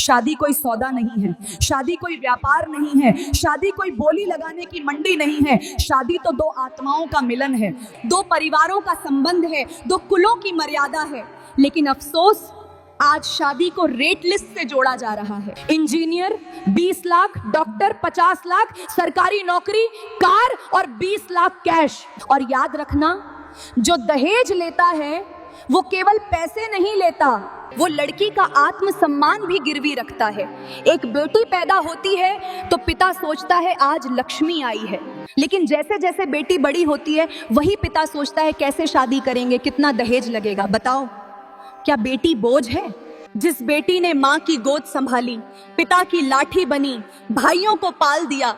शादी कोई सौदा नहीं है, शादी कोई व्यापार नहीं है, शादी कोई बोली लगाने की मंडी नहीं है। शादी तो दो आत्माओं का मिलन है, दो परिवारों का संबंध है, दो कुलों की मर्यादा है। लेकिन अफसोस, आज शादी को रेट लिस्ट से जोड़ा जा रहा है। इंजीनियर 20 लाख, डॉक्टर 50 लाख, सरकारी नौकरी, कार और 20 लाख कैश। और याद रखना, जो दहेज लेता है वो केवल पैसे नहीं लेता, वो लड़की का आत्मसम्मान भी गिरवी रखता है। एक बेटी पैदा होती है तो पिता सोचता है आज लक्ष्मी आई है, लेकिन जैसे जैसे बेटी बड़ी होती है वही पिता सोचता है कैसे शादी करेंगे, कितना दहेज लगेगा। बताओ, क्या बेटी बोझ है? जिस बेटी ने माँ की गोद संभाली, पिता की लाठी बनी, भाइयों को पाल दिया,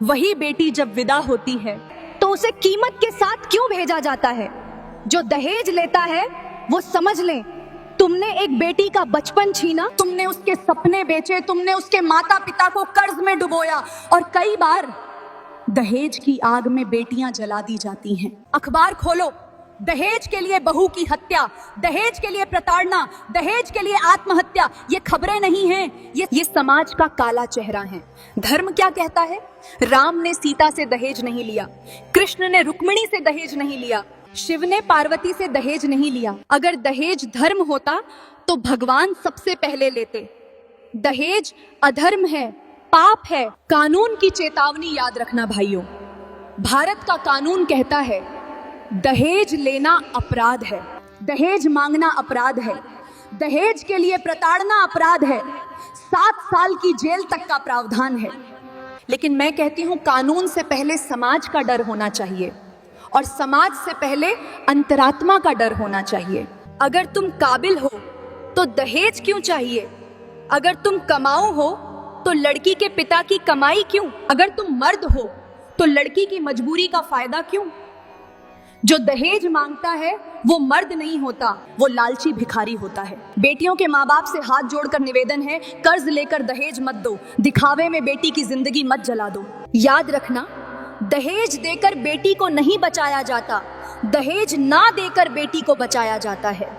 वही बेटी जब विदा होती है तो उसे कीमत के साथ क्यों भेजा जाता है? जो दहेज लेता है वो समझ ले, तुमने एक बेटी का बचपन छीना, तुमने उसके सपने बेचे, तुमने उसके माता पिता को कर्ज में डुबोया। और कई बार दहेज की आग में बेटियां जला दी जाती हैं। अखबार खोलो, दहेज के लिए बहू की हत्या, दहेज के लिए प्रताड़ना, दहेज के लिए आत्महत्या। ये खबरें नहीं हैं, ये समाज का काला चेहरा है। धर्म क्या कहता है? राम ने सीता से दहेज नहीं लिया, कृष्ण ने रुक्मिणी से दहेज नहीं लिया, शिव ने पार्वती से दहेज नहीं लिया। अगर दहेज धर्म होता तो भगवान सबसे पहले लेते। दहेज अधर्म है, पाप है। कानून की चेतावनी याद रखना भाइयों। भारत का कानून कहता है दहेज लेना अपराध है, दहेज मांगना अपराध है, दहेज के लिए प्रताड़ना अपराध है, 7 साल की जेल तक का प्रावधान है। लेकिन मैं कहती हूं, कानून से पहले समाज का डर होना चाहिए और समाज से पहले अंतरात्मा का डर होना चाहिए। अगर तुम काबिल हो तो दहेज क्यों चाहिए? अगर तुम कमाऊ हो तो लड़की के पिता की कमाई क्यों? अगर तुम मर्द हो तो लड़की की मजबूरी का फायदा क्यों? जो दहेज मांगता है वो मर्द नहीं होता, वो लालची भिखारी होता है। बेटियों के माँ बाप से हाथ जोड़कर निवेदन है, कर्ज लेकर दहेज मत दो, दिखावे में बेटी की जिंदगी मत जला दो। याद रखना, दहेज देकर बेटी को नहीं बचाया जाता, दहेज ना देकर बेटी को बचाया जाता है।